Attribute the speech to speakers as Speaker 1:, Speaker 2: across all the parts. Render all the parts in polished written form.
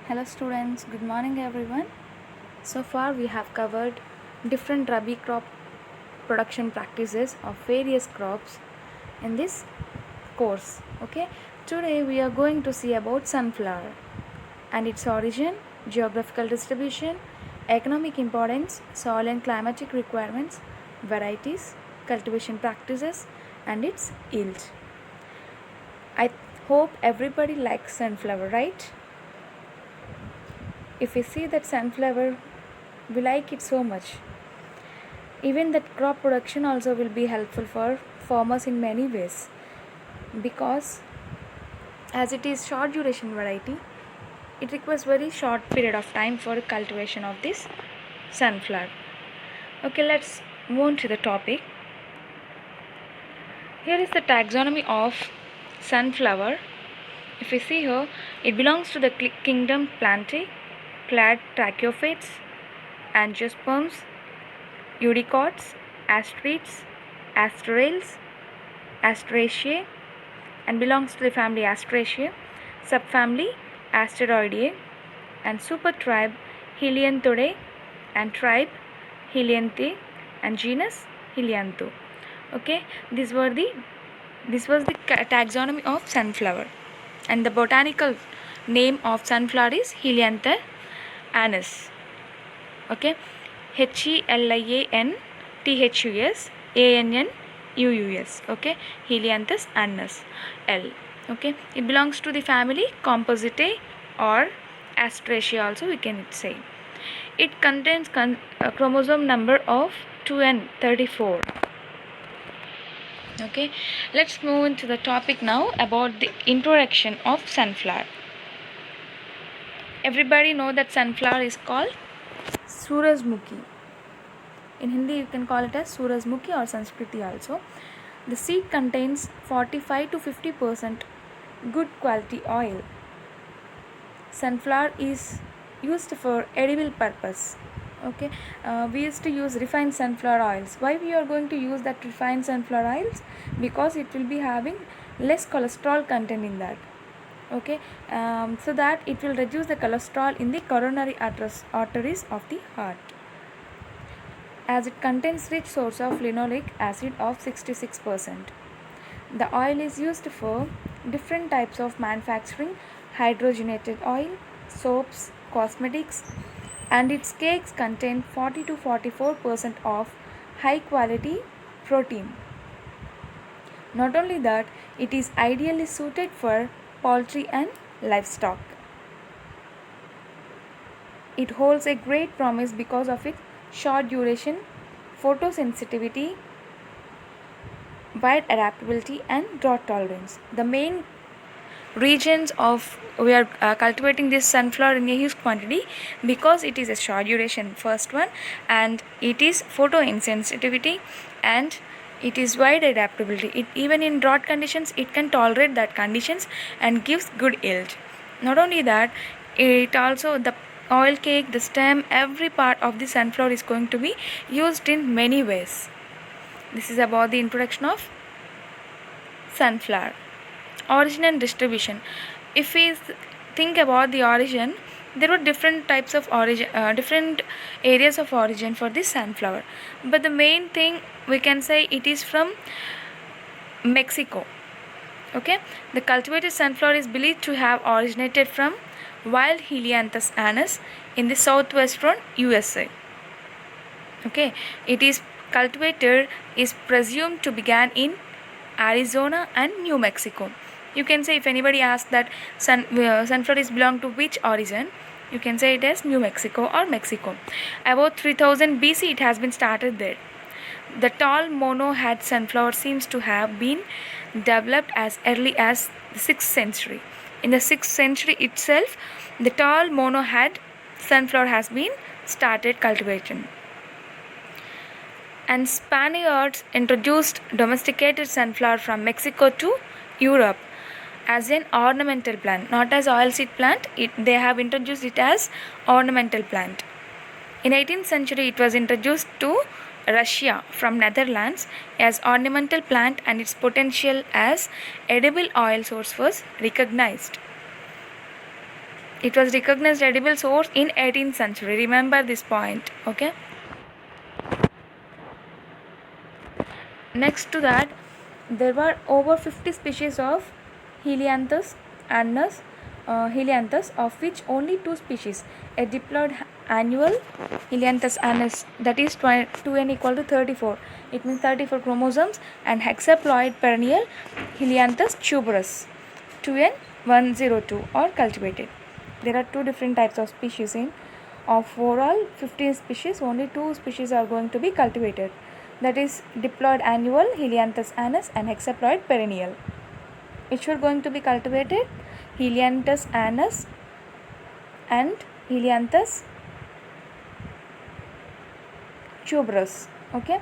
Speaker 1: Hello students, good morning everyone. So far we have covered different rabi crop production practices of various crops in this course. Okay, today we are going to see about sunflower and its origin, geographical distribution, economic importance, soil and climatic requirements, varieties, cultivation practices and its yield. I hope everybody likes sunflower, right? If we see that sunflower, we like it so much. Even that crop production also will be helpful for farmers in many ways, because as it is short duration variety, it requires very short period of time for cultivation of this sunflower. Okay, let's move on to the topic. Here is the taxonomy of sunflower. If we see here, it belongs to the kingdom Plantae, clade Trachyophytes, Angiosperms, Eudicots, Asterids, Asterales, Asteraceae, and belongs to the family Asteraceae, subfamily Asteroideae, and supertribe Helianthidae, and tribe Helianthae, and genus Heliantho. Okay, this was the taxonomy of sunflower, and the botanical name of sunflower is Heliantha annuus. Okay, HELIANTHUS Okay, Helianthus annus L. Okay, it belongs to the family Compositae or Asteraceae also we can say. It contains a chromosome number of 2n34. Okay, let's move into the topic now about the introduction of sunflower. Everybody know that sunflower is called Surajmukhi. In Hindi you can call it as Surajmukhi or Sanskriti also. The seed contains 45 to 50% good quality oil. Sunflower is used for edible purpose. Okay, we used to use refined sunflower oils. Why we are going to use that refined sunflower oils? Because it will be having less cholesterol content in that. Okay, so that it will reduce the cholesterol in the coronary arteries of the heart, as it contains rich source of linoleic acid of 66%. The oil is used for different types of manufacturing, hydrogenated oil, soaps, cosmetics, and its cakes contain 40 to 44% of high quality protein. Not only that, it is ideally suited for poultry and livestock. It holds a great promise because of its short duration, photosensitivity, wide adaptability, and drought tolerance. The main regions of we are cultivating this sunflower in a huge quantity because it is a short duration, first one, and it is photoinsensitivity, and it is wide adaptability. It even in drought conditions it can tolerate that conditions and gives good yield. Not only that, it also the oil cake, the stem, every part of the sunflower is going to be used in many ways. This is about the introduction of sunflower. Origin and distribution. If we think about the origin, there were different types of origin, different areas of origin for this sunflower, but the main thing we can say it is from Mexico. Okay, the cultivated sunflower is believed to have originated from wild Helianthus annus in the southwestern USA. Okay, it is cultivated is presumed to began in Arizona and New Mexico. You can say if anybody asks that sunflower is belong to which origin, you can say it as New Mexico or Mexico. About 3000 BC it has been started there. The tall mono-head sunflower seems to have been developed as early as the 6th century. In the 6th century itself, the tall mono-head sunflower has been started cultivation. And Spaniards introduced domesticated sunflower from Mexico to Europe as an ornamental plant, not as oilseed plant. They have introduced it as ornamental plant. In 18th century, it was introduced to Russia from Netherlands as ornamental plant, and its potential as edible oil source was recognized. It was recognized edible source in 18th century. Remember this point. Okay. Next to that, there were over 50 species of Helianthus annus, of which only 2 species, a diploid annual Helianthus annus, that is 2n equal to 34, it means 34 chromosomes, and hexaploid perennial Helianthus tuberous 2n102 are cultivated. There are 2 different types of species in of overall 15 species, only 2 species are going to be cultivated. That is diploid annual Helianthus annus and hexaploid perennial. Which were going to be cultivated? Helianthus annus and Helianthus tuberous. Okay,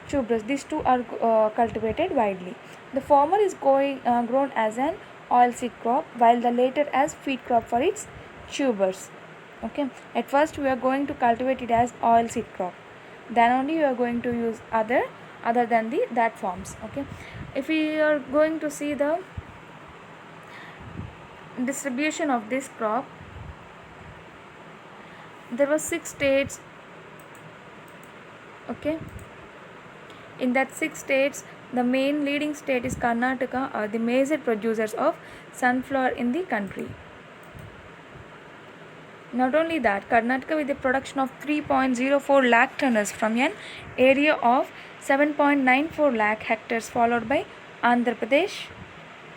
Speaker 1: tuberous. These 2 are cultivated widely. The former is grown as an oilseed crop, while the latter as feed crop for its tubers. Okay, at first we are going to cultivate it as oilseed crop. Then only you are going to use other than that forms. Okay, if we are going to see the distribution of this crop, there were 6 states. Okay, in that 6 states, the main leading state is Karnataka, are the major producers of sunflower in the country. Not only that, Karnataka with a production of 3.04 lakh tons from an area of 7.94 lakh hectares, followed by Andhra Pradesh.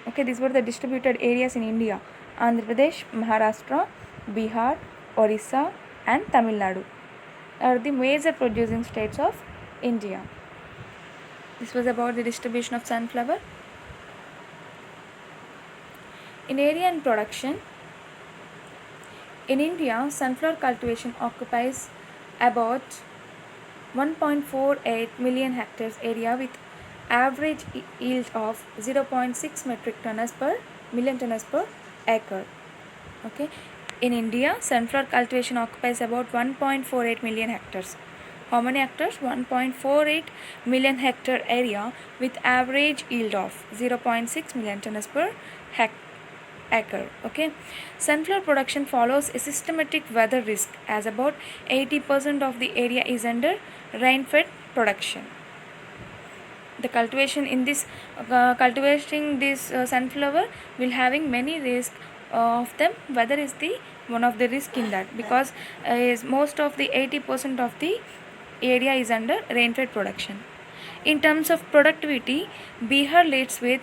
Speaker 1: Okay, these were the distributed areas in India. Andhra Pradesh, Maharashtra, Bihar, Orissa and Tamil Nadu are the major producing states of India. This was about the distribution of sunflower. In area and production, in India, sunflower cultivation occupies about 1.48 million hectares area with average yield of 0.6 metric tons per million tons per acre. Okay, in India, sunflower cultivation occupies about 1.48 million hectares. How many hectares? 1.48 million hectare area with average yield of 0.6 million tons per acre. Okay, sunflower production follows a systematic weather risk, as about 80% of the area is under rain-fed production. The cultivation in this cultivating this sunflower will having many risks. Of them, weather is the one of the risk in that, because is most of the 80% of the area is under rain-fed production. In terms of productivity, Bihar leads with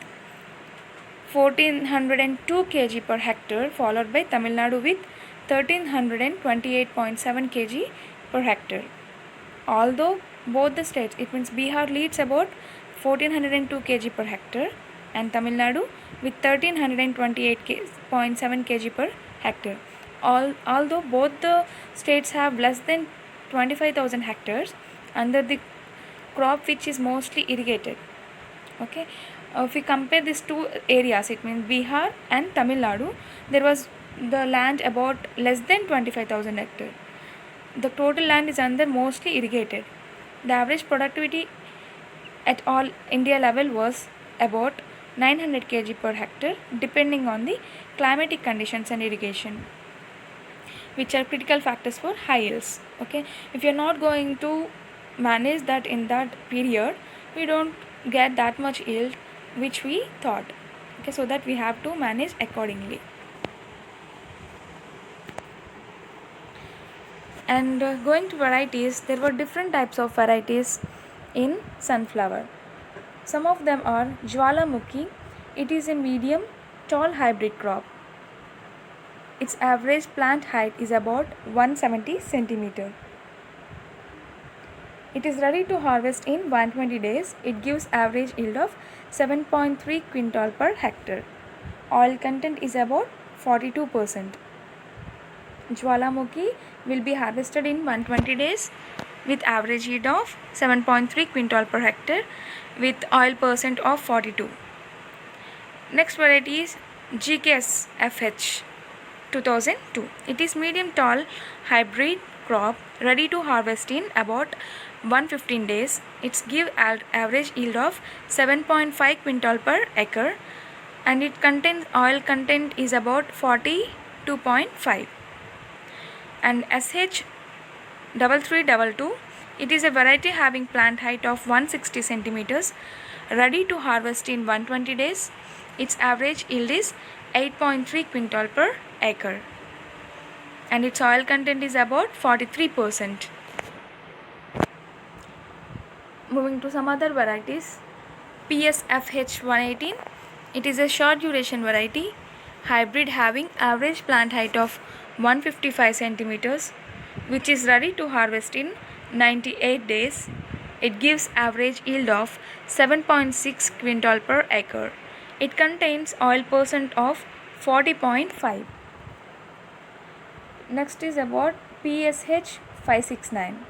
Speaker 1: 1402 kg per hectare, followed by Tamil Nadu with 1328.7 kg per hectare. Although both the states, it means Bihar leads about 1402 kg per hectare and Tamil Nadu with 1328.7 kg per hectare. Although both the states have less than 25,000 hectares under the crop which is mostly irrigated. Okay, if we compare these 2 areas, it means Bihar and Tamil Nadu, there was the land about less than 25,000 hectares. The total land is under mostly irrigated. The average productivity at all India level was about 900 kg per hectare, depending on the climatic conditions and irrigation, which are critical factors for high yields. Okay, if you are not going to manage that in that period, we don't get that much yield which we thought. Okay, so that we have to manage accordingly. And going to varieties, there were different types of varieties in sunflower. Some of them are Jwalamukhi. It is a medium tall hybrid crop. Its average plant height is about 170 centimeter. It is ready to harvest in 120 days. It gives average yield of 7.3 quintal per hectare. Oil content is about 42%. Jwalamukhi will be harvested in 120 days with average yield of 7.3 quintal per hectare with oil percent of 42. Next variety is GKS FH 2002. It is medium tall hybrid crop ready to harvest in about 115 days. It gives average yield of 7.5 quintal per acre and it contains oil content is about 40 2.5. And SH3322, it is a variety having plant height of 160 centimeters, ready to harvest in 120 days. Its average yield is 8.3 quintal per acre, and its oil content is about 43%. Moving to some other varieties, PSFH118, it is a short duration variety, hybrid having average plant height of 155 centimeters, which is ready to harvest in 98 days. It gives average yield of 7.6 quintal per acre. It contains oil percent of 40.5. Next is about PSH 569.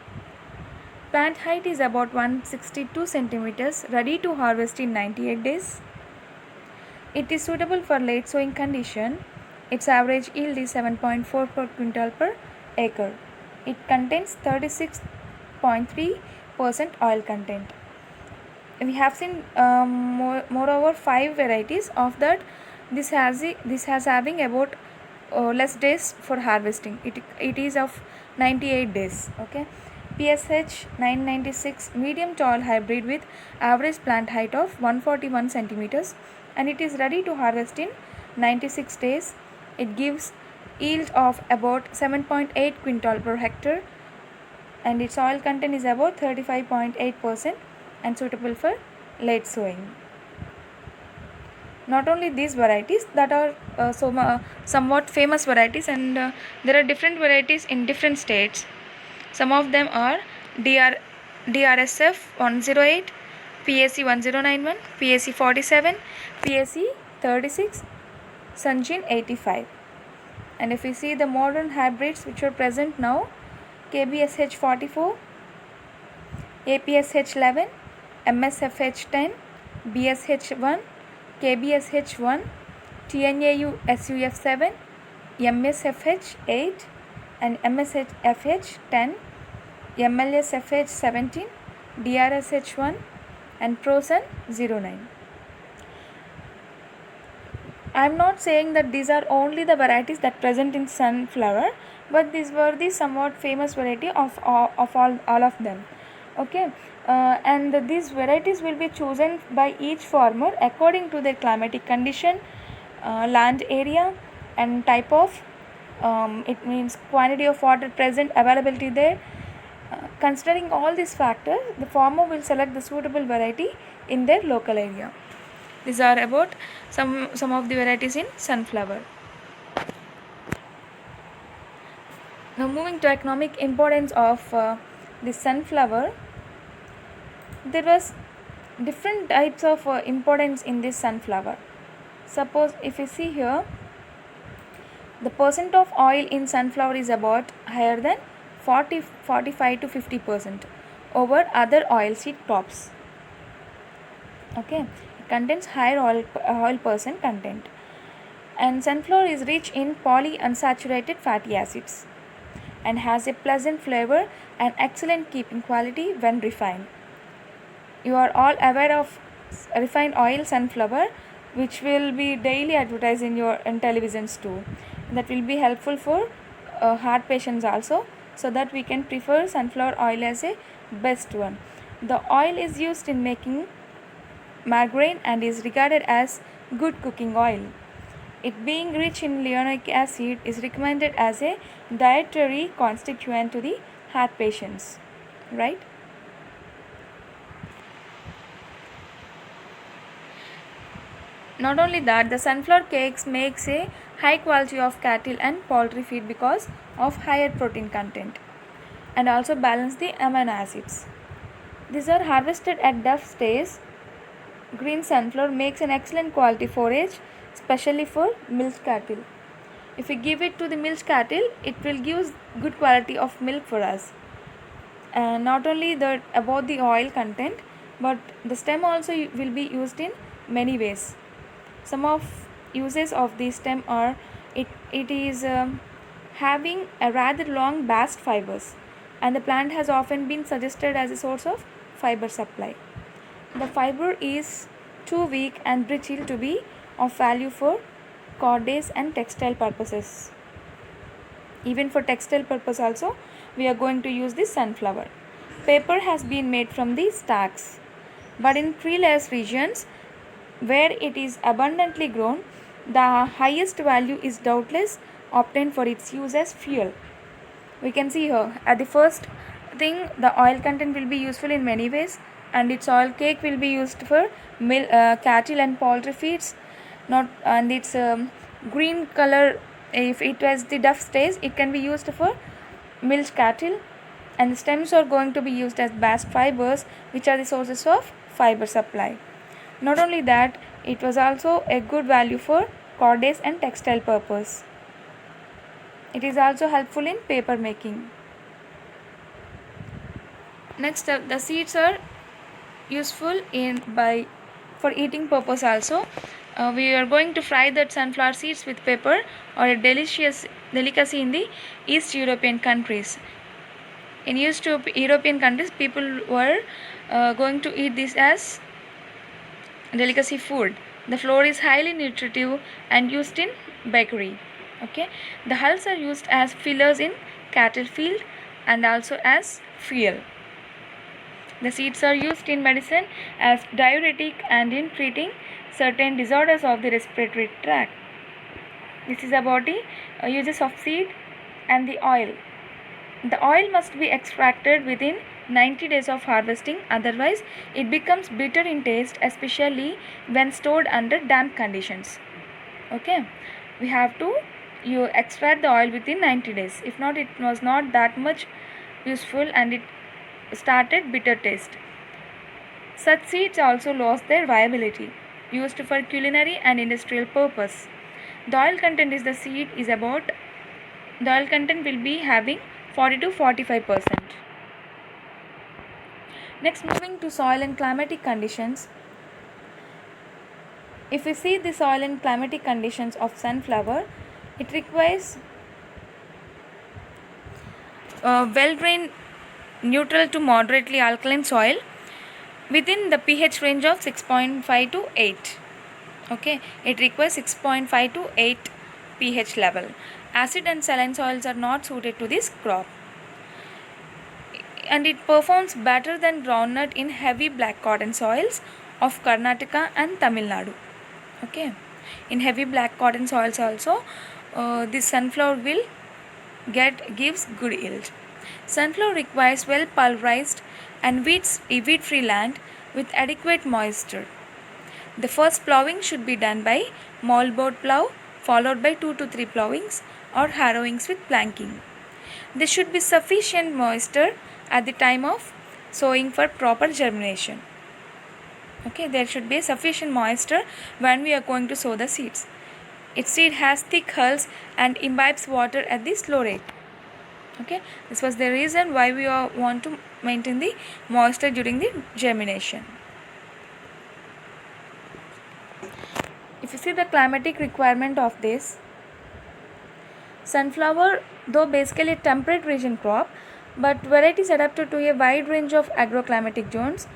Speaker 1: Plant height is about 162 centimeters, ready to harvest in 98 days. It is suitable for late sowing condition. Its average yield is 7.4 per quintal per acre. It contains 36.3% oil content. We have seen moreover 5 varieties of that. This has having about less days for harvesting. It is of 98 days. Okay. PSH 996, medium tall hybrid with average plant height of 141 centimeters, and it is ready to harvest in 96 days. It gives yield of about 7.8 quintal per hectare, and its oil content is about 35.8% and suitable for late sowing. Not only these varieties that are somewhat famous varieties, and there are different varieties in different states. Some of them are DRSF 108, PSC 1091, PSC 47, PSC 36, Sanjin 85. And if we see the modern hybrids which are present now, KBSH 44, APSH 11, MSFH 10, BSH 1, KBSH 1, TNAU SUF 7, MSFH 8, and MSFH 10, MLSFH 17, DRSH 1, and ProSun 09. I am not saying that these are only the varieties that present in sunflower, but these were the somewhat famous variety of all of them. Okay, and these varieties will be chosen by each farmer according to their climatic condition, land area, and type of it means quantity of water present, availability there. Considering all these factors, the farmer will select the suitable variety in their local area. These are about some of the varieties in sunflower. Now moving to economic importance of the sunflower, there was different types of importance in this sunflower. Suppose if you see here, the percent of oil in sunflower is about higher than 45 to 50% over other oilseed crops. Okay, it contains higher oil percent content, and sunflower is rich in polyunsaturated fatty acids and has a pleasant flavor and excellent keeping quality when refined. You are all aware of refined oil sunflower, which will be daily advertised in your televisions too. That will be helpful for heart patients also, so that we can prefer sunflower oil as a best one. The oil is used in making margarine and is regarded as good cooking oil. It being rich in linoleic acid is recommended as a dietary constituent to the heart patients, right? Not only that, the sunflower cakes makes a high quality of cattle and poultry feed because of higher protein content, and also balance the amino acids. These are harvested at duff stage. Green sunflower makes an excellent quality forage, especially for milk cattle. If we give it to the milk cattle, it will give good quality of milk for us. And not only that about the oil content, but the stem also will be used in many ways. Some of uses of the stem are it is having a rather long bast fibers, and the plant has often been suggested as a source of fiber supply. The fiber is too weak and brittle to be of value for cordage and textile purposes. Even for textile purpose also, we are going to use this sunflower. Paper has been made from the stalks, but in treeless regions where it is abundantly grown, the highest value is doubtless obtained for its use as fuel. We can see here at the first thing, the oil content will be useful in many ways, and its oil cake will be used for cattle and poultry feeds. Not and its green color, if it was the duff stays, it can be used for milk cattle, and the stems are going to be used as bast fibers, which are the sources of fiber supply. Not only that, it was also a good value for cordage and textile purpose. It is also helpful in paper making. Next, the seeds are useful for eating purpose also. We are going to fry that sunflower seeds with pepper, or a delicious delicacy in the East European countries. In East European countries, people were going to eat this as delicacy food. The flour is highly nutritive and used in bakery. Okay, the hulls are used as fillers in cattle field and also as fuel. The seeds are used in medicine as diuretic and in treating certain disorders of the respiratory tract. This is about the uses of seed and the oil. The oil must be extracted within 90 days of harvesting, otherwise it becomes bitter in taste, especially when stored under damp conditions. Okay, we have to extract the oil within 90 days. If not, it was not that much useful and it started bitter taste. Such seeds also lost their viability, used for culinary and industrial purpose. The oil content will be having 40 to 45%. Next, moving to soil and climatic conditions. If we see the soil and climatic conditions of sunflower, it requires well-drained, neutral to moderately alkaline soil within the pH range of 6.5 to 8. Okay, it requires 6.5 to 8 pH level. Acid and saline soils are not suited to this crop, and it performs better than groundnut in heavy black cotton soils of Karnataka and Tamil Nadu. Okay, in heavy black cotton soils also, this sunflower will gives good yield. Sunflower requires well pulverized and weed-free land with adequate moisture. The first ploughing should be done by moldboard plough, followed by 2 to 3 ploughings or harrowings with planking. There should be sufficient moisture at the time of sowing for proper germination. Okay, there should be sufficient moisture when we are going to sow the seeds. Its seed has thick hulls and imbibes water at the slow rate. Okay, this was the reason why we want to maintain the moisture during the germination. If you see the climatic requirement of this sunflower, though basically a temperate region crop, but varieties adapted to a wide range of agroclimatic zones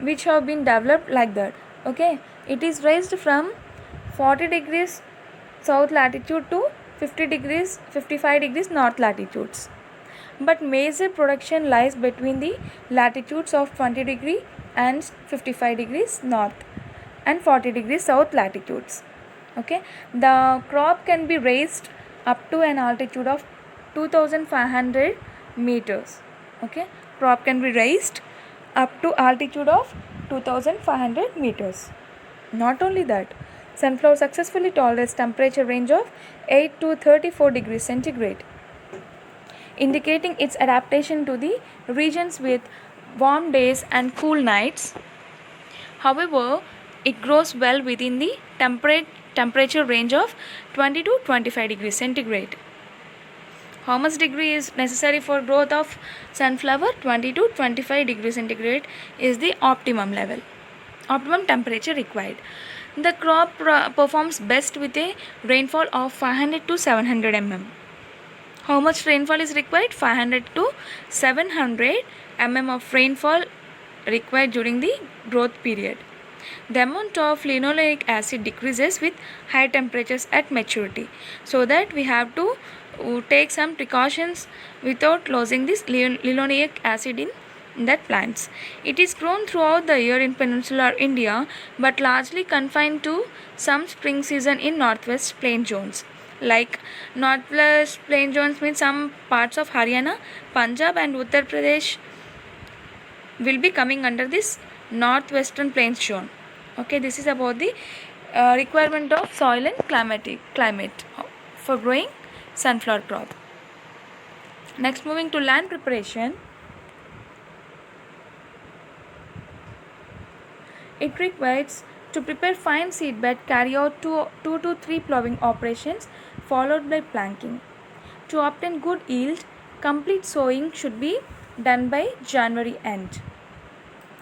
Speaker 1: which have been developed like that. Okay, it is raised from 40 degrees south latitude to 55 degrees north latitudes, but major production lies between the latitudes of 20 degree and 55 degrees north and 40 degrees south latitudes. Okay, the crop can be raised up to an altitude of 2500 meters. Okay, crop can be raised up to altitude of 2500 meters. Not only that, sunflower successfully tolerates temperature range of 8 to 34 degrees centigrade, indicating its adaptation to the regions with warm days and cool nights. However, it grows well within the temperature range of 20 to 25 degrees centigrade. How much degree is necessary for growth of sunflower? 20 to 25 degrees centigrade is the optimum temperature required. The crop performs best with a rainfall of 500 to 700 mm. How much rainfall is required? 500 to 700 mm of rainfall required during the growth period. The amount of linoleic acid decreases with high temperatures at maturity, so that we have to take some precautions without losing this linoleic acid in that plants. It is grown throughout the year in peninsular India, but largely confined to some spring season in northwest plain zones. Like northwest plain zones means some parts of Haryana, Punjab and Uttar Pradesh will be coming under this northwestern plains zone. Okay, this is about the requirement of soil and climate for growing sunflower crop. Next, moving to land preparation. It requires to prepare fine seedbed, carry out 2 to 3 plowing operations followed by planking. To obtain good yield, complete sowing should be done by January end.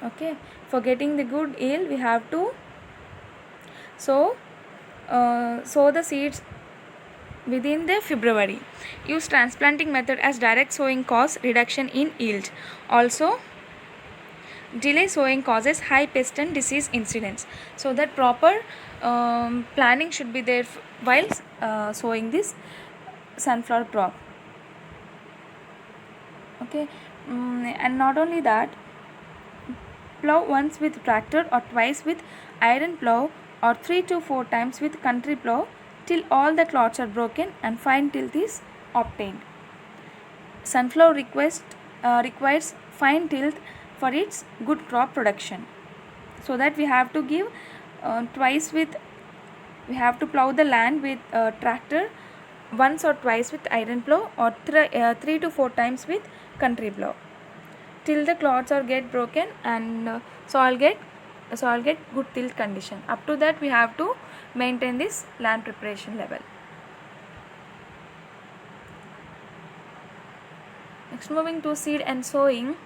Speaker 1: Okay, for getting the good yield we have to sow the seeds within the February. Use transplanting method as direct sowing cause reduction in yield. Also, delay sowing causes high pest and disease incidence. So that proper planning should be there while sowing this sunflower crop. Okay, and not only that, plow once with tractor or twice with iron plow or 3 to 4 times with country plow till all the clods are broken and fine tilth is obtained. Sunflower requires fine tilth for its good crop production. So that we have to give we have to plow the land with tractor once or twice with iron plow or 3 to 4 times with country plow till the clods are get broken and soil get good tilth condition. Up to that we have to maintain this land preparation level. Next, moving to seed and sowing.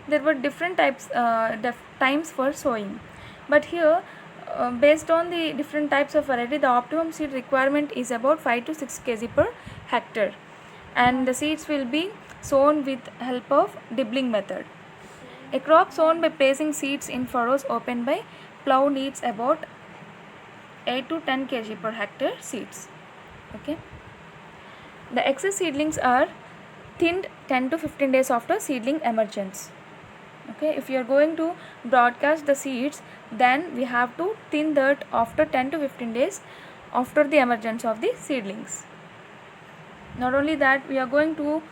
Speaker 1: There were different times for sowing, but here based on the different types of variety, the optimum seed requirement is about 5 to 6 kg per hectare, and the seeds will be sown with help of dibbling method. A crop sown by placing seeds in furrows opened by plow needs about 8 to 10 kg per hectare seeds. Okay, the excess seedlings are thinned 10 to 15 days after seedling emergence. Okay, if you are going to broadcast the seeds, then we have to thin that after 10 to 15 days after the emergence of the seedlings. Not only that, we are going to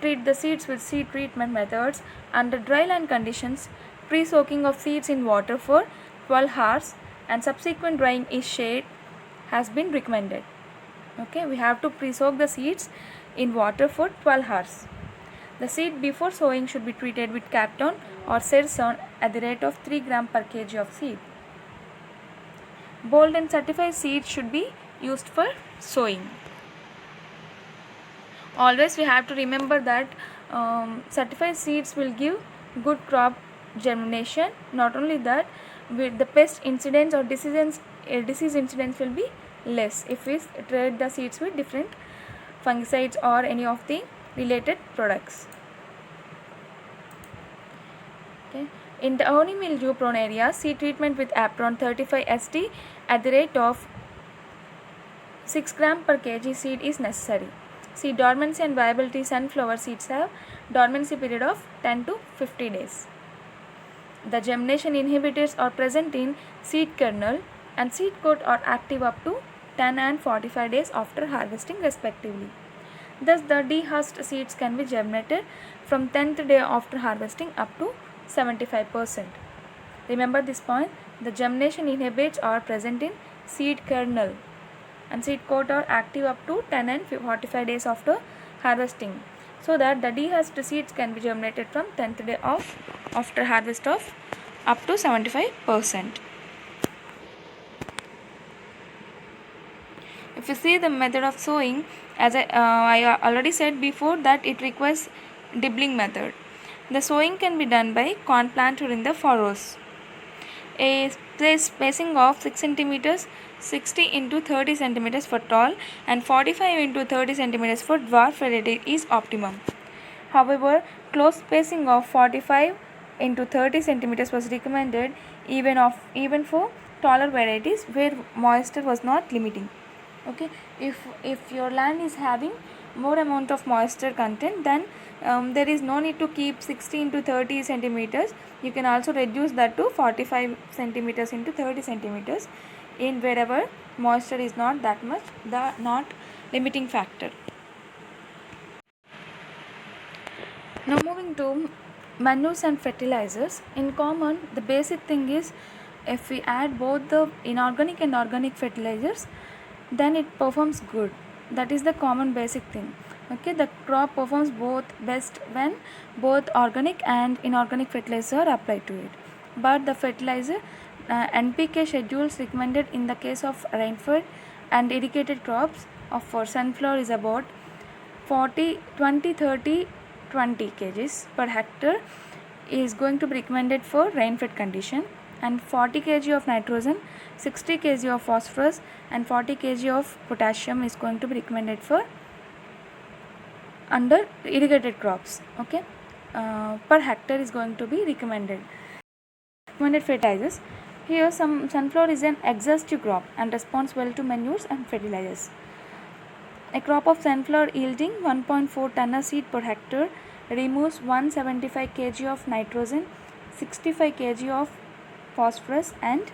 Speaker 1: treat the seeds with seed treatment methods. Under dry land conditions, pre-soaking of seeds in water for 12 hours and subsequent drying in shade has been recommended. Okay, we have to pre-soak the seeds in water for 12 hours. The seed before sowing should be treated with Capton or Serson at the rate of 3 gram per kg of seed. Bold and certified seeds should be used for sowing. Always we have to remember that certified seeds will give good crop germination. Not only that, with the pest incidence or disease incidence will be less if we treat the seeds with different fungicides or any of the related products. Okay. In the downy mildew prone areas, seed treatment with Apron 35 ST at the rate of 6 gram per kg seed is necessary. Seed dormancy and viability. Sunflower seeds have dormancy period of 10 to 50 days. The germination inhibitors are present in seed kernel and seed coat are active up to 10 and 45 days after harvesting respectively. Thus, the dehusked seeds can be germinated from 10th day after harvesting up to 75%. Remember this point, the germination inhibitors are present in seed kernel and seed coat are active up to 10 and 45 days after harvesting, so that the dehusked seeds can be germinated from 10th day of after harvest of up to 75%. If you see the method of sowing, as I already said before that it requires dibbling method. The sowing can be done by corn planter in the furrows. A spacing of 6 cm, 60 into 30 cm for tall and 45 into 30 cm for dwarf variety is optimum. However, close spacing of 45 into 30 cm was recommended even for taller varieties where moisture was not limiting. Okay, if your land is having more amount of moisture content, then there is no need to keep 60 into 30 centimeters. You can also reduce that to 45 centimeters into 30 centimeters in wherever moisture is not that much, the not limiting factor. Now moving to manures and fertilizers. In common, the basic thing is, if we add both the inorganic and organic fertilizers, then it performs good. That is the common basic thing. Okay, the crop performs both best when both organic and inorganic fertilizers are applied to it. But the fertilizer NPK schedules recommended in the case of rainfed and irrigated crops of for sunflower is about 20 30 20 kgs per hectare is going to be recommended for rain-fed condition, and 40 kg of nitrogen, 60 kg of phosphorus and 40 kg of potassium is going to be recommended for under irrigated crops. Okay, per hectare is going to be recommended. Recommended fertilizers. Here sunflower is an exhaustive crop and responds well to manures and fertilizers. A crop of sunflower yielding 1.4 ton seed per hectare removes 175 kg of nitrogen, 65 kg of phosphorus and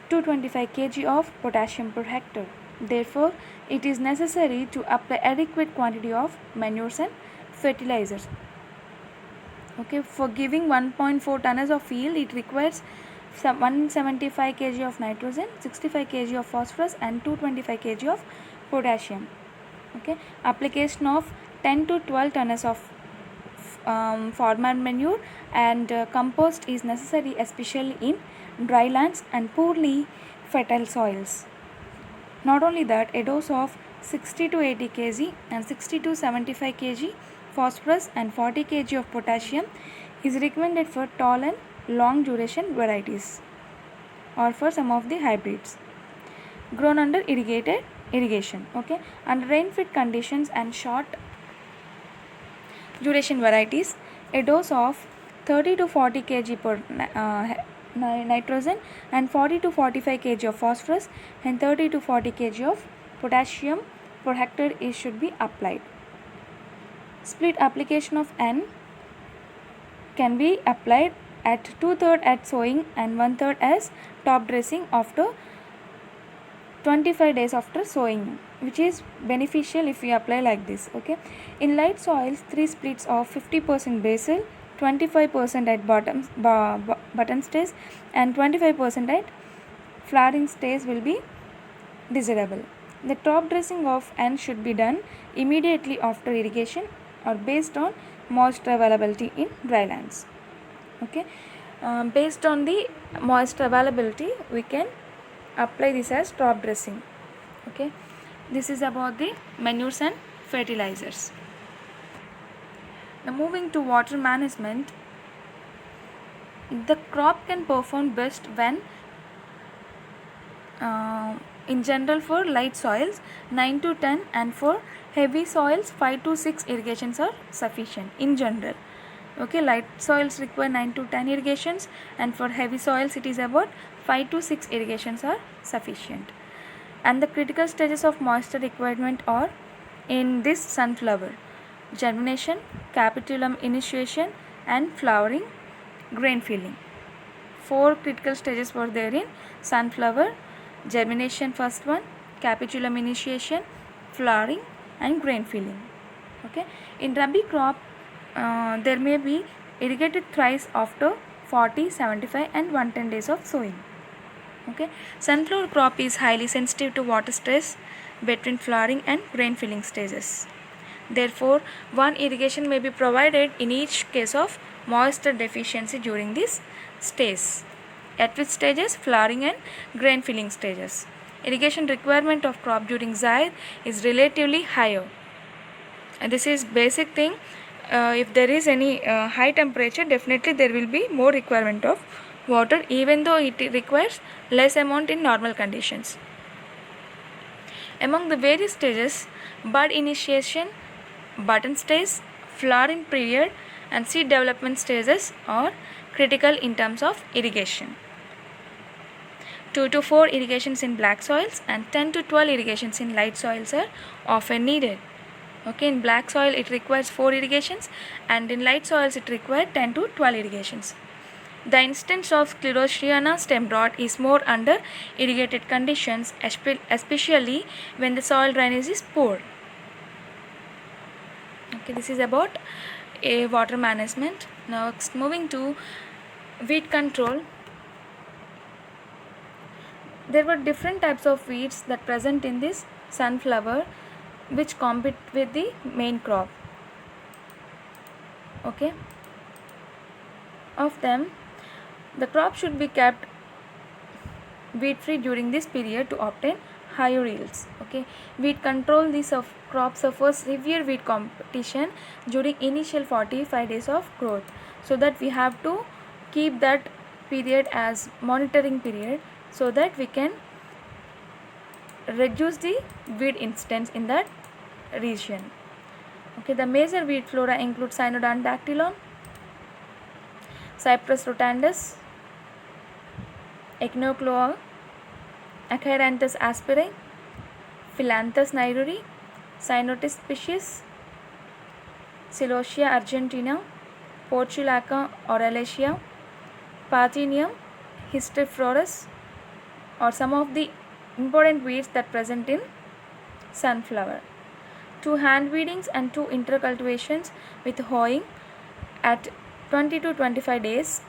Speaker 1: 225 kg of potassium per hectare. Therefore, it is necessary to apply adequate quantity of manures and fertilizers. Okay, for giving 1.4 tons of yield, it requires 175 kg of nitrogen, 65 kg of phosphorus and 225 kg of potassium. Okay, application of 10 to 12 tons of farm manure and compost is necessary, especially in dry lands and poorly fertile soils. Not only that, a dose of 60 to 80 kg and 60 to 75 kg phosphorus and 40 kg of potassium is recommended for tall and long duration varieties or for some of the hybrids grown under irrigation. Okay, under rain-fed conditions and short duration varieties, a dose of 30 to 40 kg per nitrogen and 40 to 45 kg of phosphorus and 30 to 40 kg of potassium per hectare should be applied. Split application of N can be applied at 2/3 at sowing and 1/3 as top dressing after 25 days after sowing, which is beneficial if we apply like this. Okay, in light soils, 3 splits of 50% basal, 25% at button stage and 25% at flowering stage will be desirable. The top dressing of N should be done immediately after irrigation or based on moisture availability in dry lands. Okay, based on the moisture availability, we can apply this as top dressing. Okay, this is about the manures and fertilizers. Now moving to water management, the crop can perform best when in general for light soils 9 to 10 and for heavy soils 5 to 6 irrigations are sufficient in general. Okay, light soils require 9 to 10 irrigations and for heavy soils it is about 5 to 6 irrigations are sufficient. And the critical stages of moisture requirement are in this sunflower: germination, capitulum initiation and flowering, grain filling. 4 critical stages were there in sunflower: germination first one, capitulum initiation, flowering and grain filling. Okay, in rabi crop there may be irrigated thrice after 40, 75 and 110 days of sowing. Okay, sunflower crop is highly sensitive to water stress between flowering and grain filling stages. Therefore, one irrigation may be provided in each case of moisture deficiency during this stage. At which stages? Flowering and grain filling stages. Irrigation requirement of crop during Zaid is relatively higher. And this is basic thing. If there is any high temperature, definitely there will be more requirement of water, even though it requires less amount in normal conditions. Among the various stages, bud initiation, button stage, flowering period and seed development stages are critical in terms of irrigation. 2 to 4 irrigations in black soils and 10 to 12 irrigations in light soils are often needed. Okay, in black soil it requires 4 irrigations and in light soils it requires 10 to 12 irrigations. The instance of Sclerotiana stem rot is more under irrigated conditions, especially when the soil drainage is poor. Okay, this is about a water management. Now moving to weed control. There were different types of weeds that present in this sunflower which compete with the main crop. Okay, of them the crop should be kept weed free during this period to obtain higher yields. Okay, weed control, this of crop suffers severe weed competition during initial 45 days of growth, so that we have to keep that period as monitoring period so that we can reduce the weed incidence in that region. Okay, the major weed flora include Cynodon dactylon, Cyprus rotundus, Echinoclea, Acheranthus aspire, Philanthus nairuri, Cyanotis species, Celosia argentina, Portulaca aurelacea, Parthenium, Hysterophorus are some of the important weeds that present in sunflower. 2 hand weedings and 2 intercultivations with hoeing at 20 to 25 days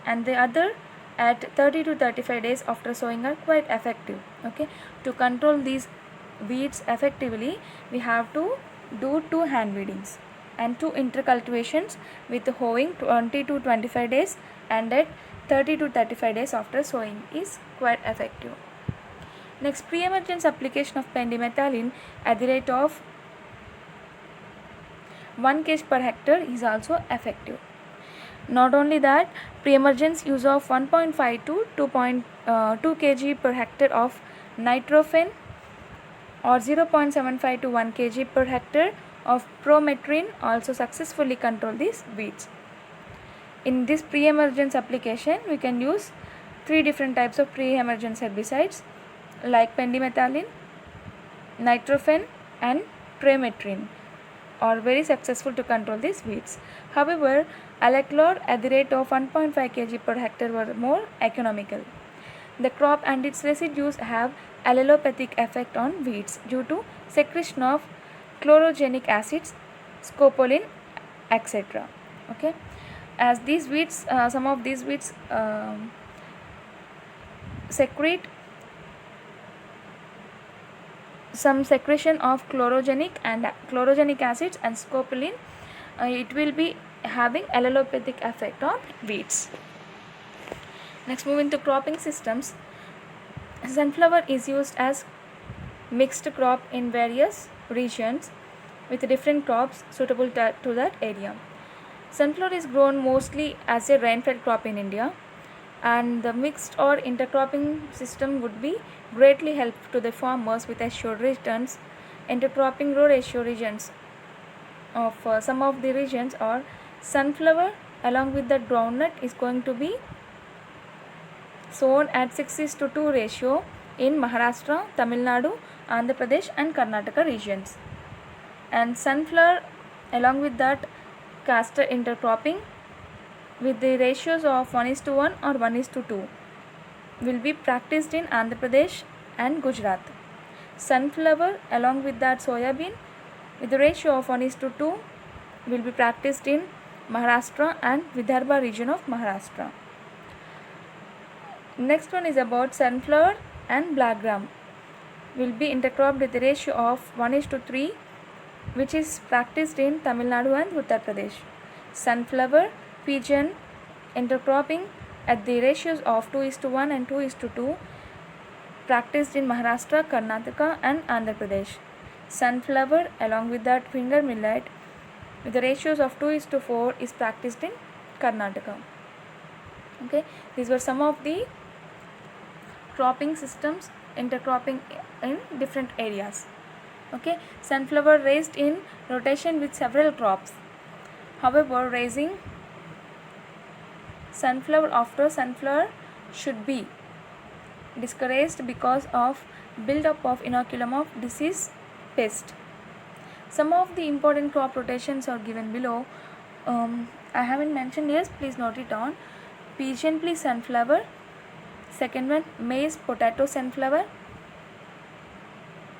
Speaker 1: and the other at 30 to 35 days after sowing are quite effective. Okay, to control these weeds effectively we have to do 2 hand weedings and 2 intercultivations with hoeing 20 to 25 days and at 30 to 35 days after sowing is quite effective. Next, pre-emergence application of pendimethalin at the rate of 1 kg per hectare is also effective. Not only that, pre-emergence use of 1.5 to 2 kg per hectare of nitrofen or 0.75 to 1 kg per hectare of prometrine also successfully control these weeds. In this pre-emergence application, we can use 3 different types of pre-emergence herbicides like pendimethalin, nitrofen and prometrine are very successful to control these weeds. However, Alachlor at the rate of 1.5 kg per hectare were more economical. The crop and its residues have allelopathic effect on weeds due to secretion of chlorogenic acids, scopoline, etc. Okay, as these weeds, some of these weeds secrete some secretion of chlorogenic acids and scopoline, it will be having allelopathic effect on weeds. Next, moving to cropping systems. Sunflower is used as mixed crop in various regions with different crops suitable to that area. Sunflower is grown mostly as a rainfed crop in India, and the mixed or intercropping system would be greatly helpful to the farmers with assured returns. Intercropping row ratio regions of some of the regions are sunflower along with the groundnut is going to be sown at 6:2 ratio in Maharashtra, Tamil Nadu, Andhra Pradesh and Karnataka regions, and sunflower along with that castor intercropping with the ratios of 1:1 or 1:2 will be practiced in Andhra Pradesh and Gujarat. Sunflower along with that soybean with the ratio of 1:2 will be practiced in Maharashtra and Vidarbha region of Maharashtra. Next one is about sunflower and black gram will be intercropped with the ratio of 1:3 which is practiced in Tamil Nadu and Uttar Pradesh. Sunflower pigeon intercropping at the ratios of 2:1 and 2:2 practiced in Maharashtra, Karnataka and Andhra Pradesh. Sunflower along with that finger millet with the ratios of 2:4 is practiced in Karnataka. Okay, these were some of the cropping systems intercropping in different areas. Okay, sunflower raised in rotation with several crops. However, raising sunflower after sunflower should be discouraged because of build-up of inoculum of disease pest. Some of the important crop rotations are given below. I haven't mentioned, yes, please note it down. Pigeon pea sunflower. Second one, maize, potato, sunflower.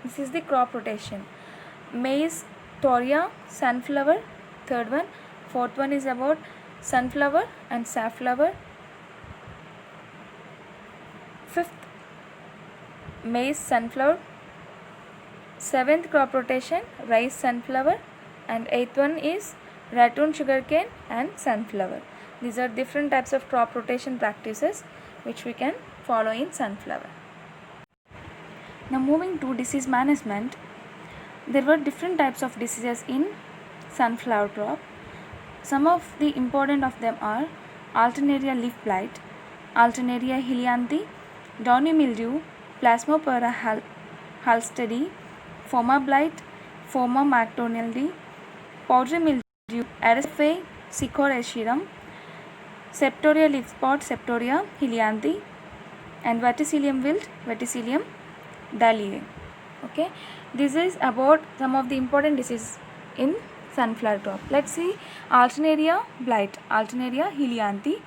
Speaker 1: This is the crop rotation. Maize, toria, sunflower. Third one. Fourth one is about sunflower and safflower. Fifth, maize, sunflower. Seventh crop rotation, rice, sunflower. And eighth one is ratoon, sugarcane and sunflower. These are different types of crop rotation practices which we can follow in sunflower. Now moving to disease management, there were different types of diseases in sunflower crop. Some of the important of them are Alternaria leaf blight, Alternaria helianthi, downy mildew, Plasmopara halstedi, Phoma blight, Phoma macdonaldi, powdery mildew, Erisiphae cichorhizium, Septoria leaf spot, Septoria helianthi, and Verticillium wilt, Verticillium dahliae. Okay, this is about some of the important diseases in sunflower crop. Let's see Alternaria blight, Alternaria helianthi,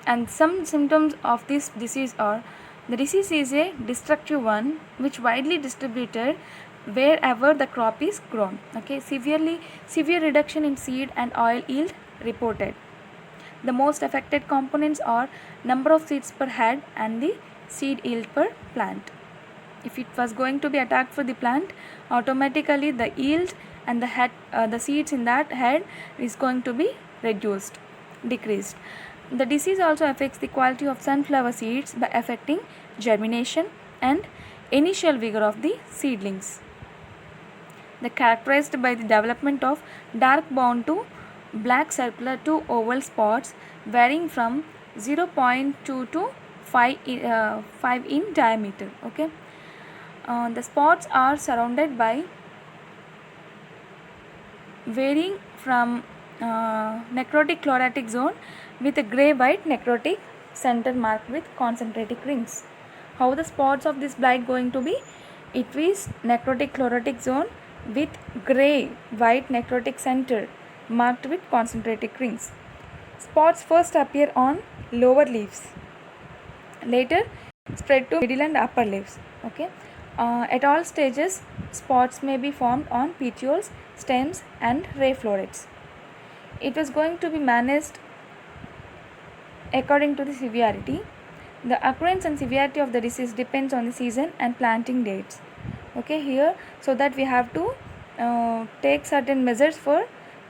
Speaker 1: and some symptoms of this disease are: the disease is a destructive one which widely distributed wherever the crop is grown. Okay, severe reduction in seed and oil yield reported. The most affected components are number of seeds per head and the seed yield per plant. If it was going to be attacked for the plant, automatically the yield and the seeds in that head is going to be decreased. The disease also affects the quality of sunflower seeds by affecting germination and initial vigor of the seedlings. They are characterized by the development of dark brown to black circular to oval spots varying from 0.2 to 5 in diameter. Okay. The spots are surrounded by varying from necrotic chlorotic zone with a grey-white necrotic center marked with concentric rings. How the spots of this blight going to be? It is necrotic chlorotic zone with grey-white necrotic center marked with concentric rings. Spots first appear on lower leaves, later spread to middle and upper leaves. Okay. At all stages, spots may be formed on petioles, stems and ray florets. It was going to be managed according to the severity. The occurrence and severity of the disease depends on the season and planting dates. Okay, here, so that we have to take certain measures for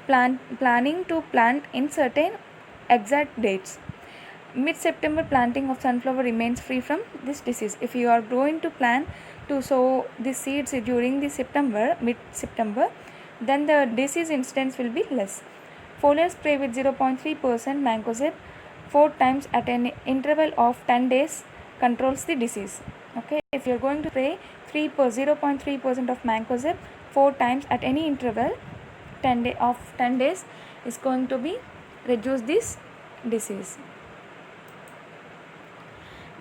Speaker 1: planning to plant in certain exact dates. Mid-September planting of sunflower remains free from this disease. If you are going to plan to sow the seeds during the mid-September, then the disease incidence will be less. Foliar spray with 0.3% mancozeb 4 times at an interval of 10 days controls the disease. Okay, if you are going to spray 0.3% of mancozeb 4 times at any interval 10 days is going to be reduce this disease.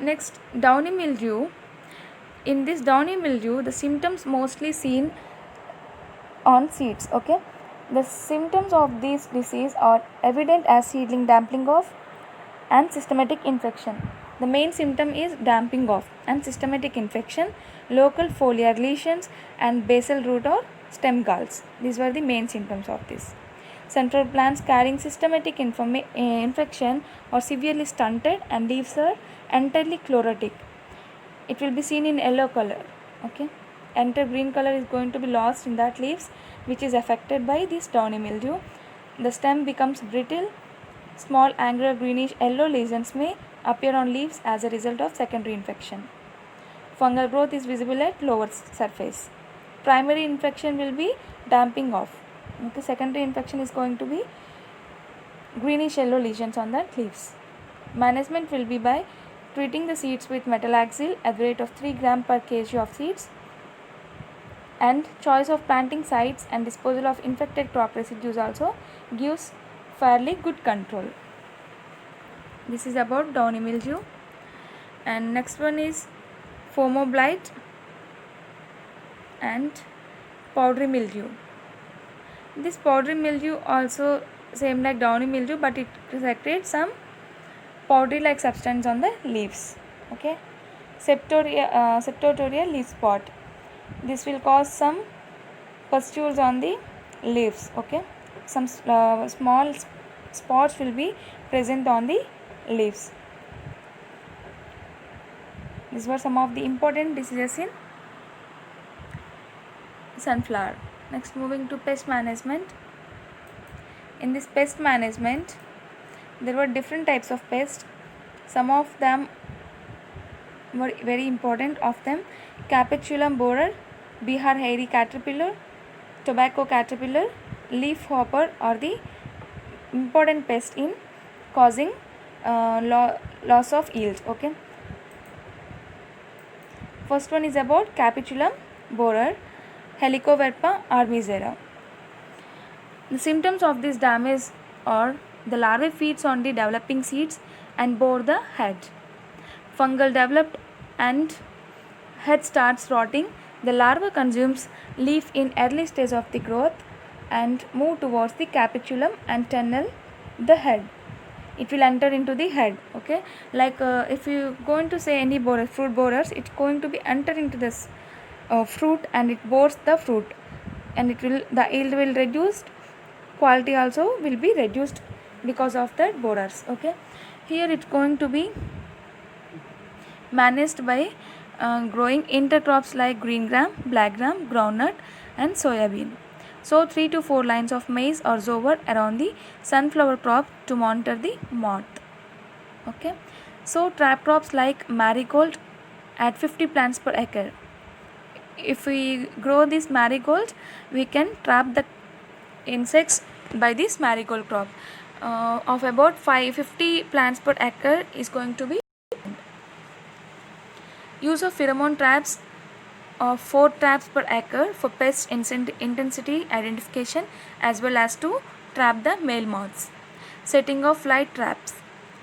Speaker 1: Next, downy mildew. In this downy mildew, the symptoms mostly seen on seeds. Okay, the symptoms of this disease are evident as seedling damping off and systematic infection. The main symptom is damping off and systematic infection, local foliar lesions and basal root or stem galls. These were the main symptoms of this. Central plants carrying systematic infection are severely stunted and leaves are entirely chlorotic. It will be seen in yellow color. Okay, entire green color is going to be lost in that leaves which is affected by this downy mildew. The stem becomes brittle. Small angular greenish yellow lesions may appear on leaves as a result of secondary infection. Fungal growth is visible at lower surface. Primary infection will be damping off. Okay, secondary infection is going to be greenish yellow lesions on the leaves. Management will be by treating the seeds with metalaxyl at the rate of 3 gram per kg of seeds, and choice of planting sites and disposal of infected crop residues also gives fairly good control. This is about downy mildew. And next one is foamo blight, and powdery mildew. This powdery mildew also same like downy mildew, but it secretes some powdery like substance on the leaves. Okay, septotorial leaf spot. This will cause some pustules on the leaves. Okay, some small spots will be present on the leaves. These were some of the important diseases in sunflower. Next, moving to pest management. In this pest management, there were different types of pests. Some of them were very important of them: Capitulum borer, Bihar hairy caterpillar, tobacco caterpillar, leaf hopper are the important pests in causing loss of yield. Okay, first one is about Capitulum borer, Helicoverpa armigera. The symptoms of this damage are the larvae feeds on the developing seeds and bore the head. Fungal developed and head starts rotting. The larva consumes leaf in early stage of the growth and move towards the capitulum and tunnel the head. It will enter into the head. Okay, like if you going to say any borer, fruit borers, it's going to be enter into this fruit and it bores the fruit, and it will, the yield will reduce, quality also will be reduced because of that borers. Okay, here it's going to be managed by growing intercrops like green gram, black gram, groundnut and soya bean. So 3 to 4 lines of maize or zower around the sunflower crop to monitor the moth. Okay, so trap crops like marigold at 50 plants per acre. If we grow this marigold, we can trap the insects by this marigold crop. Of about 550 plants per acre is going to be. Use of pheromone traps of 4 traps per acre for pest intensity identification as well as to trap the male moths. Setting of light traps,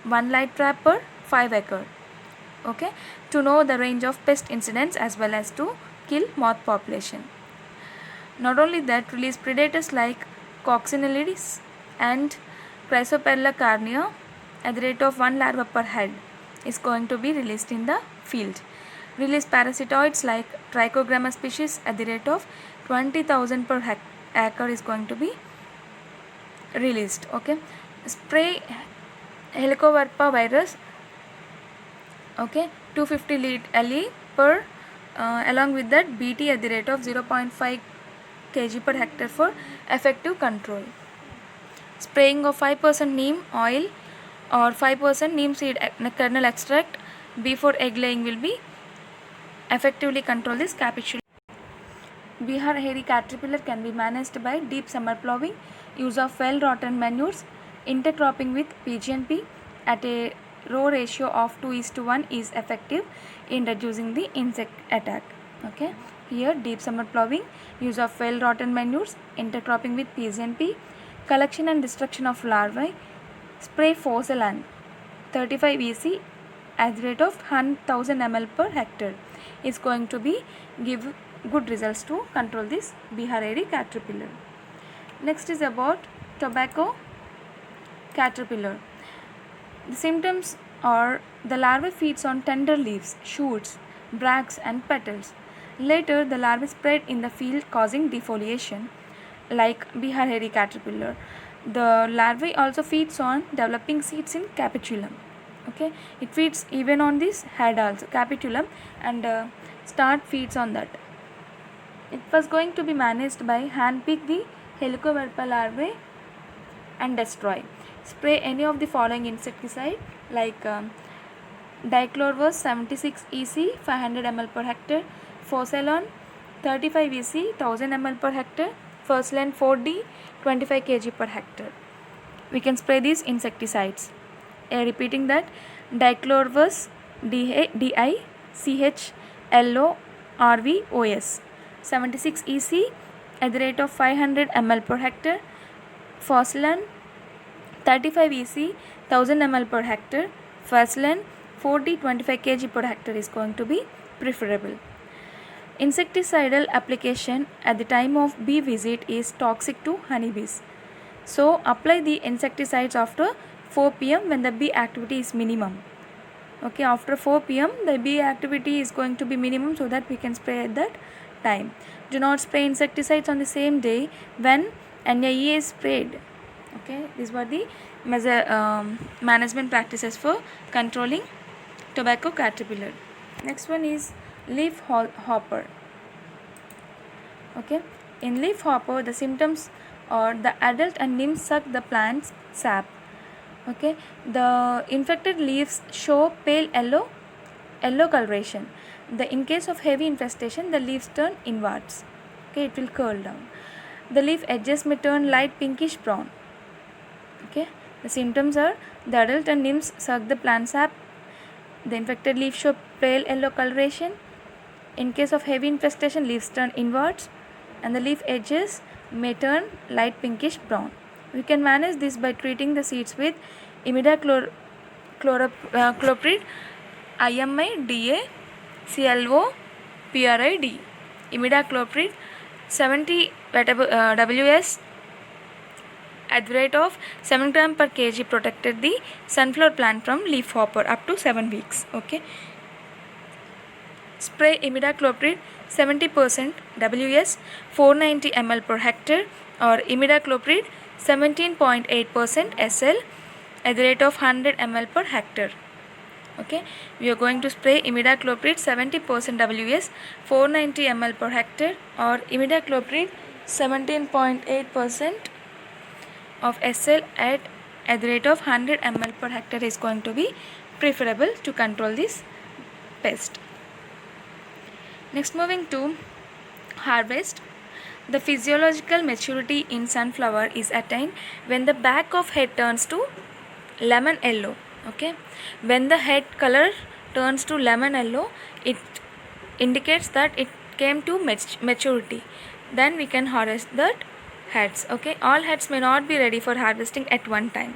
Speaker 1: 1 light trap per 5 acre. Okay, to know the range of pest incidents as well as to kill moth population. Not only that, release predators like coccinellids and Chrysoperla carnea at the rate of 1 larva per head is going to be released in the field. Release parasitoids like Trichogramma species at the rate of 20,000 per acre is going to be released. Okay, spray Helicoverpa virus, okay, 250 LE per along with that BT at the rate of 0.5 kg per hectare for effective control. Spraying of 5% neem oil or 5% neem seed kernel extract before egg laying will be effectively control this capitulum. Bihar hairy caterpillar can be managed by deep summer ploughing, use of well rotten manures, intercropping with PGNP at a row ratio of 2:1 is effective in reducing the insect attack. Okay, here deep summer ploughing, use of well rotten manures, intercropping with PGNP, collection and destruction of larvae, spray Foselan 35 EC at the rate of 1,000 ml per hectare is going to be give good results to control this Bihar hairy caterpillar. Next is about tobacco caterpillar. The symptoms are the larvae feeds on tender leaves, shoots, bracts and petals. Later the larvae spread in the field causing defoliation like Bihar hairy caterpillar. The larvae also feeds on developing seeds in capitulum. Okay, it feeds even on this head also, capitulum, and start feeds on that. It was going to be managed by hand pick the Helicoverpa larvae and destroy. Spray any of the following insecticide like Diclorvus 76 EC 500 ml per hectare, Foselon 35 EC 1000 ml per hectare, Firstland 4D 25 kg per hectare. We can spray these insecticides. Repeating that, Diclorvus DICHLORVOS 76 EC at the rate of 500 ml per hectare, Foselon 35 EC 1000 ml per hectare, Firstland 4D 25 kg per hectare is going to be preferable. Insecticidal application at the time of bee visit is toxic to honeybees. So apply the insecticides after 4 p.m. when the bee activity is minimum. Okay, after 4 p.m. the bee activity is going to be minimum, so that we can spray at that time. Do not spray insecticides on the same day when NIE is sprayed. Okay, these were the management practices for controlling tobacco caterpillar. Next one is leaf hopper. Okay, in leaf hopper the symptoms are the adult and nymphs suck the plant's sap. Okay, the infected leaves show pale yellow coloration. In case of heavy infestation, the leaves turn inwards. Okay, it will curl down. The leaf edges may turn light pinkish brown. Okay, the symptoms are the adult and nymphs suck the plant sap. The infected leaves show pale yellow coloration. In case of heavy infestation, leaves turn inwards and the leaf edges may turn light pinkish brown. We can manage this by treating the seeds with imidacloprid, IMIDA, CLOPRID. Imidacloprid 70 WS at the rate of 7 gram per kg protected the sunflower plant from leaf hopper up to 7 weeks. Okay, spray imidacloprid 70% WS 490 ml per hectare or imidacloprid 17.8% SL at the rate of 100 ml per hectare. Okay, we are going to spray imidacloprid 70% WS 490 ml per hectare or imidacloprid 17.8% of SL at the rate of 100 ml per hectare is going to be preferable to control this pest. Next, moving to harvest. The physiological maturity in sunflower is attained when the back of head turns to lemon yellow. Okay, when the head color turns to lemon yellow, it indicates that it came to maturity. Then we can harvest that heads. Okay, all heads may not be ready for harvesting at one time,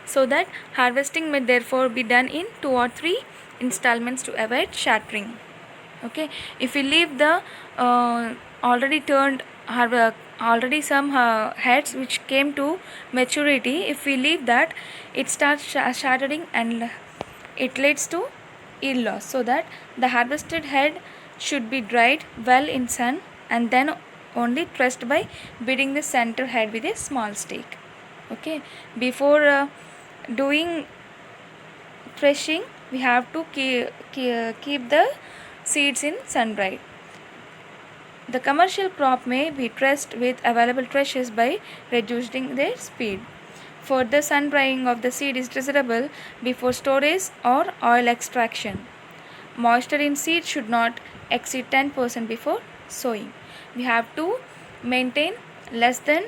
Speaker 1: so that harvesting may therefore be done in 2 or 3 installments to avoid shattering. Okay, if we leave the already some heads which came to maturity, if we leave that, it starts shattering and it leads to yield loss. So that the harvested head should be dried well in sun and then only trussed by beating the center head with a small stake. Okay, before doing threshing, we have to keep the seeds in sun dried. The commercial crop may be trussed with available threshes by reducing their speed. Further sun drying of the seed is desirable before storage or oil extraction. Moisture in seed should not exceed 10% before sowing. We have to maintain less than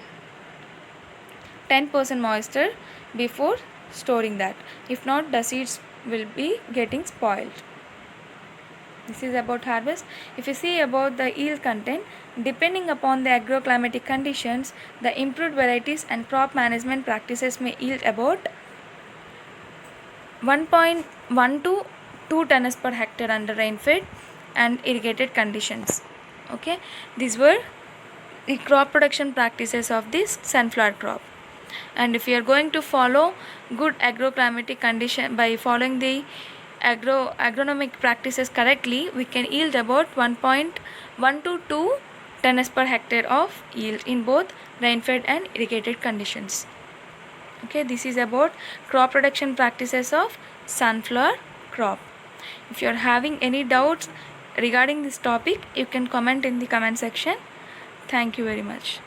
Speaker 1: 10% moisture before storing that. If not, the seeds will be getting spoiled. This is about harvest. If you see about the yield content, depending upon the agroclimatic conditions, the improved varieties and crop management practices may yield about 1.1 to 2 tons per hectare under rain-fed and irrigated conditions. Okay, these were the crop production practices of this sunflower crop. And if you are going to follow good agroclimatic condition by following the agronomic practices correctly, we can yield about 1.1 to 2 tons per hectare of yield in both rain-fed and irrigated conditions. Okay, this is about crop production practices of sunflower crop. If you are having any doubts regarding this topic, you can comment in the comment section. Thank you very much.